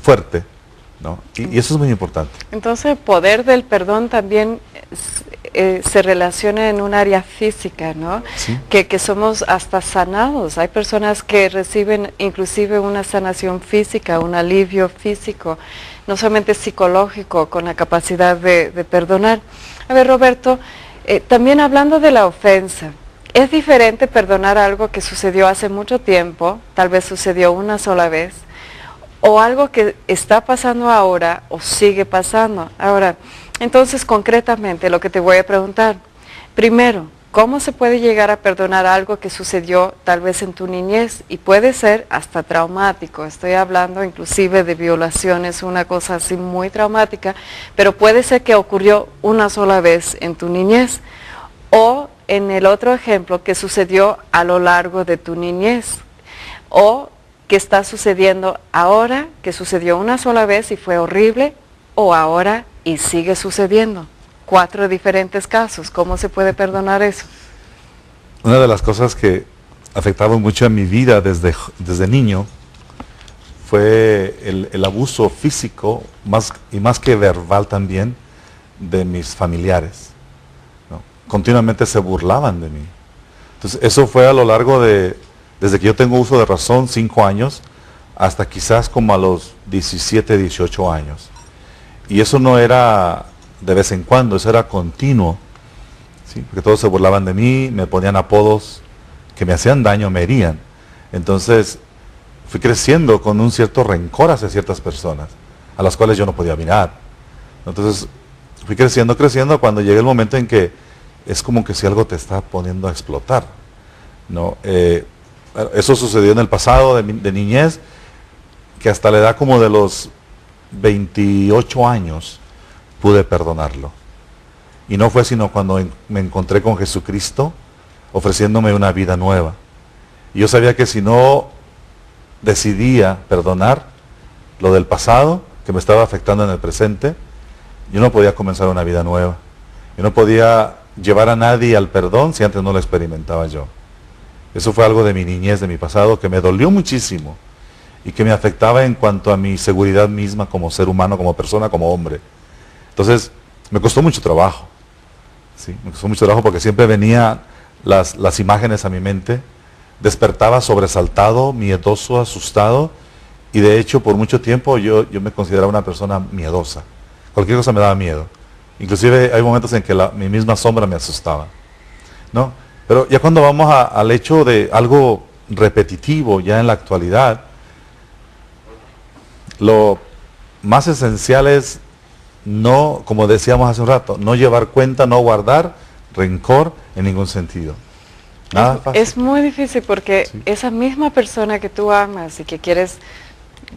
fuerte, ¿no? Y eso es muy importante. Entonces el poder del perdón también se relaciona en un área física, ¿no? Sí. Que somos hasta sanados. Hay personas que reciben inclusive una sanación física, un alivio físico, no solamente psicológico, con la capacidad de perdonar. A ver, Roberto, también hablando de la ofensa, ¿es diferente perdonar algo que sucedió hace mucho tiempo, tal vez sucedió una sola vez, o algo que está pasando ahora o sigue pasando? Ahora, entonces concretamente lo que te voy a preguntar, primero, ¿cómo se puede llegar a perdonar algo que sucedió tal vez en tu niñez? Y puede ser hasta traumático, estoy hablando inclusive de violaciones, una cosa así muy traumática, pero puede ser que ocurrió una sola vez en tu niñez, o en el otro ejemplo que sucedió a lo largo de tu niñez, o que está sucediendo ahora, que sucedió una sola vez y fue horrible, o ahora y sigue sucediendo. 4 diferentes casos. ¿Cómo se puede perdonar eso? Una de las cosas que afectaba mucho en mi vida desde niño fue el abuso físico, más que verbal también, de mis familiares, ¿no? Continuamente se burlaban de mí. Entonces eso fue a lo largo desde que yo tengo uso de razón, 5 años, hasta quizás como a los 17, 18 años. Y eso no era de vez en cuando, eso era continuo, ¿sí? Porque todos se burlaban de mí, me ponían apodos que me hacían daño, me herían. Entonces fui creciendo con un cierto rencor hacia ciertas personas, a las cuales yo no podía mirar. Entonces fui creciendo, cuando llegué el momento en que es como que si algo te está poniendo a explotar, ¿no? Eso sucedió en el pasado de niñez, que hasta la edad como de los 28 años pude perdonarlo. Y no fue sino cuando me encontré con Jesucristo ofreciéndome una vida nueva. Y yo sabía que si no decidía perdonar lo del pasado, que me estaba afectando en el presente, yo no podía comenzar una vida nueva. Yo no podía llevar a nadie al perdón si antes no lo experimentaba yo. Eso fue algo de mi niñez, de mi pasado, que me dolió muchísimo y que me afectaba en cuanto a mi seguridad misma como ser humano, como persona, como hombre. Entonces, me costó mucho trabajo. ¿Sí? Me costó mucho trabajo porque siempre venían las imágenes a mi mente, despertaba sobresaltado, miedoso, asustado, y de hecho por mucho tiempo yo me consideraba una persona miedosa. Cualquier cosa me daba miedo. Inclusive hay momentos en que mi misma sombra me asustaba, ¿no? Pero ya cuando vamos al hecho de algo repetitivo ya en la actualidad, lo más esencial es no, como decíamos hace un rato, no llevar cuenta, no guardar rencor en ningún sentido. Nada fácil. Es muy difícil porque Sí. esa misma persona que tú amas y que quieres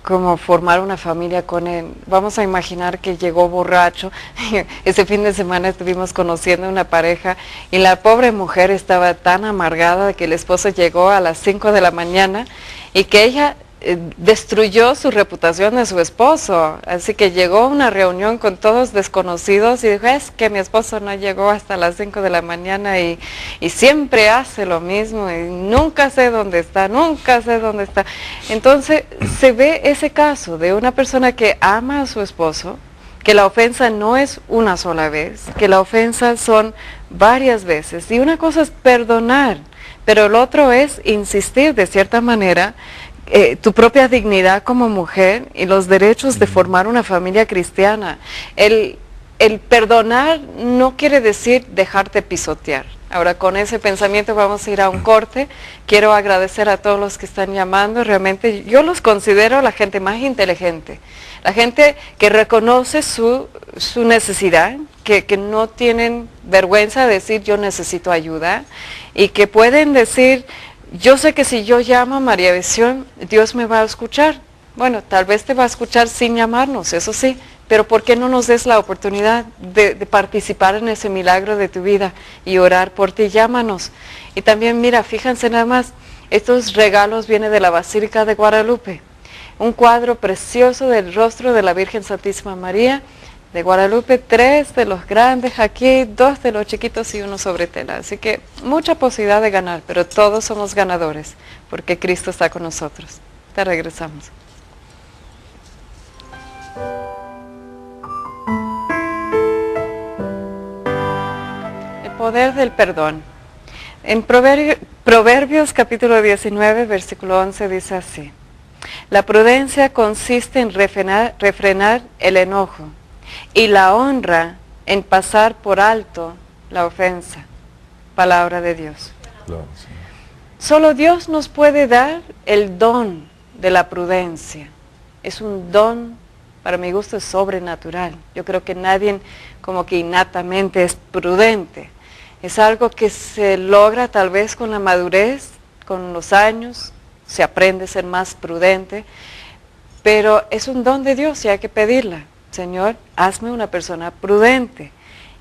como formar una familia con él, vamos a imaginar que llegó borracho. Ese fin de semana estuvimos conociendo una pareja y la pobre mujer estaba tan amargada que el esposo llegó a las 5 de la mañana y que ella destruyó su reputación de su esposo, así que llegó a una reunión con todos desconocidos y dijo, es que mi esposo no llegó hasta las 5 de la mañana y siempre hace lo mismo y nunca sé dónde está, nunca sé dónde está. Entonces se ve ese caso de una persona que ama a su esposo, que la ofensa no es una sola vez, que la ofensa son varias veces, y una cosa es perdonar, pero el otro es insistir de cierta manera tu propia dignidad como mujer y los derechos de formar una familia cristiana. El perdonar no quiere decir dejarte pisotear. Ahora con ese pensamiento vamos a ir a un corte. Quiero agradecer a todos los que están llamando. Realmente yo los considero la gente más inteligente, la gente que reconoce su necesidad, que no tienen vergüenza de decir yo necesito ayuda y que pueden decir yo sé que si yo llamo a María Visión, Dios me va a escuchar. Bueno, tal vez te va a escuchar sin llamarnos, eso sí, pero ¿por qué no nos des la oportunidad de participar en ese milagro de tu vida y orar por ti? Llámanos. Y también, mira, fíjense nada más, estos regalos vienen de la Basílica de Guadalupe. Un cuadro precioso del rostro de la Virgen Santísima María de Guadalupe, 3 de los grandes aquí, 2 de los chiquitos y 1 sobre tela. Así que mucha posibilidad de ganar, pero todos somos ganadores, porque Cristo está con nosotros. Te regresamos. poder del perdón. En Proverbios capítulo 19, versículo 11 dice así: la prudencia consiste en refrenar el enojo y la honra en pasar por alto la ofensa. Palabra de Dios. Claro, sí. Solo Dios nos puede dar el don de la prudencia. Es un don, para mi gusto, es sobrenatural. Yo creo que nadie como que innatamente es prudente. Es algo que se logra tal vez con la madurez, con los años, se aprende a ser más prudente, pero es un don de Dios y hay que pedirla. Señor, hazme una persona prudente.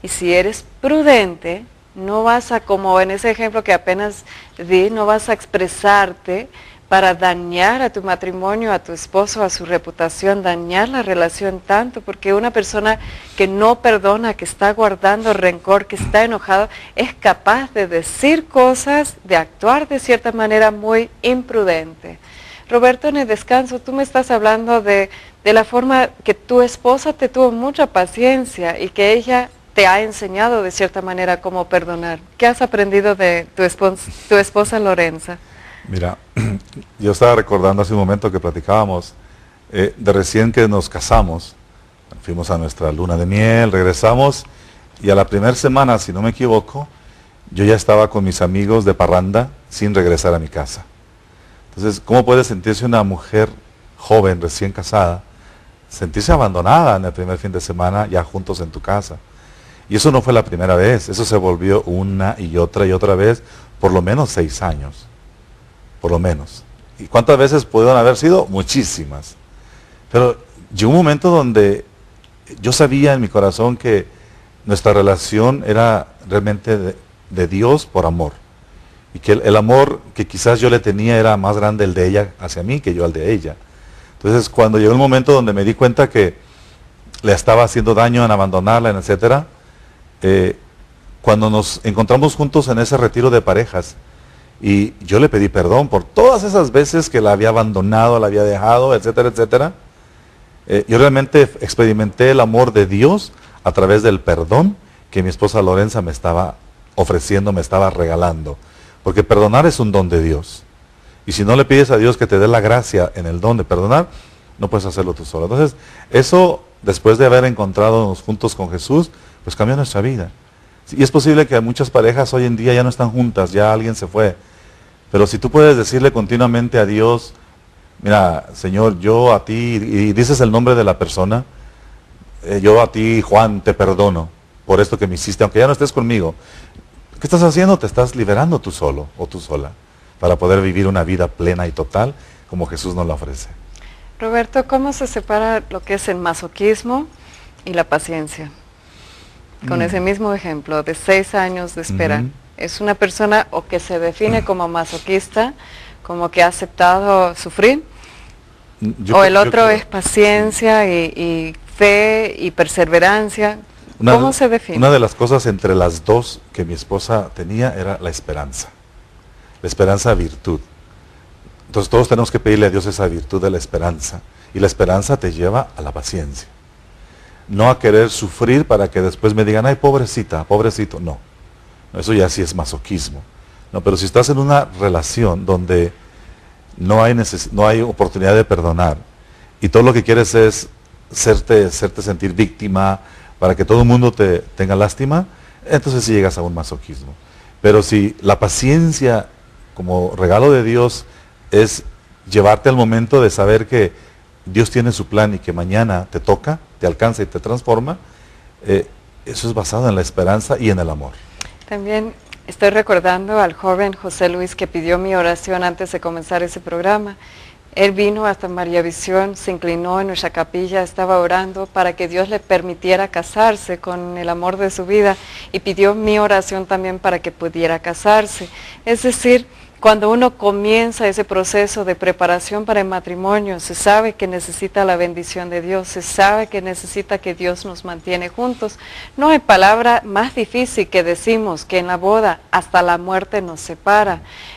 Y si eres prudente, no vas a, como en ese ejemplo que apenas di, no vas a expresarte para dañar a tu matrimonio, a tu esposo, a su reputación, dañar la relación tanto, porque una persona que no perdona, que está guardando rencor, que está enojado, es capaz de decir cosas, de actuar de cierta manera muy imprudente. Roberto, en el descanso, tú me estás hablando de la forma que tu esposa te tuvo mucha paciencia y que ella te ha enseñado de cierta manera cómo perdonar. ¿Qué has aprendido de tu esposa Lorenza? Mira, yo estaba recordando hace un momento que platicábamos de recién que nos casamos, fuimos a nuestra luna de miel, regresamos y a la primera semana, si no me equivoco, yo ya estaba con mis amigos de parranda sin regresar a mi casa. Entonces, ¿cómo puede sentirse una mujer joven, recién casada, sentirse abandonada en el primer fin de semana ya juntos en tu casa? Y eso no fue la primera vez, eso se volvió una y otra vez, por lo menos 6 años. Por lo menos. ¿Y cuántas veces pudieron haber sido? Muchísimas. Pero llegó un momento donde yo sabía en mi corazón que nuestra relación era realmente de Dios por amor. Y que el amor que quizás yo le tenía era más grande el de ella hacia mí que yo al de ella. Entonces cuando llegó el momento donde me di cuenta que le estaba haciendo daño en abandonarla, en etcétera, cuando nos encontramos juntos en ese retiro de parejas, y yo le pedí perdón por todas esas veces que la había abandonado, la había dejado, etcétera, etcétera. Yo realmente experimenté el amor de Dios a través del perdón que mi esposa Lorenza me estaba ofreciendo, me estaba regalando. Porque perdonar es un don de Dios. Y si no le pides a Dios que te dé la gracia en el don de perdonar, no puedes hacerlo tú solo. Entonces, eso, después de haber encontrado juntos con Jesús, pues cambió nuestra vida. Y es posible que muchas parejas hoy en día ya no están juntas, ya alguien se fue. Pero si tú puedes decirle continuamente a Dios, mira, Señor, yo a ti, y dices el nombre de la persona, yo a ti, Juan, te perdono por esto que me hiciste, aunque ya no estés conmigo. ¿Qué estás haciendo? Te estás liberando tú solo o tú sola para poder vivir una vida plena y total como Jesús nos la ofrece. Roberto, ¿cómo se separa lo que es el masoquismo y la paciencia? Con ese mismo ejemplo de 6 años de espera. Es una persona o que se define como masoquista, como que ha aceptado sufrir, o el otro es paciencia y fe y perseverancia. ¿Cómo se define? Una de las cosas entre las dos que mi esposa tenía era la esperanza virtud. Entonces todos tenemos que pedirle a Dios esa virtud de la esperanza, y la esperanza te lleva a la paciencia. No a querer sufrir para que después me digan, ay, pobrecita, pobrecito. No, eso ya sí es masoquismo. No, pero si estás en una relación donde no hay oportunidad de perdonar, y todo lo que quieres es hacerte sentir víctima, para que todo el mundo te tenga lástima, entonces sí llegas a un masoquismo. Pero si la paciencia, como regalo de Dios, es llevarte al momento de saber que Dios tiene su plan y que mañana te toca, te alcanza y te transforma, eso es basado en la esperanza y en el amor. También estoy recordando al joven José Luis que pidió mi oración antes de comenzar ese programa. Él vino hasta María Visión, se inclinó en nuestra capilla, estaba orando para que Dios le permitiera casarse con el amor de su vida, y pidió mi oración también para que pudiera casarse. Es decir, cuando uno comienza ese proceso de preparación para el matrimonio, se sabe que necesita la bendición de Dios, se sabe que necesita que Dios nos mantiene juntos. No hay palabra más difícil que decimos que en la boda hasta la muerte nos separa.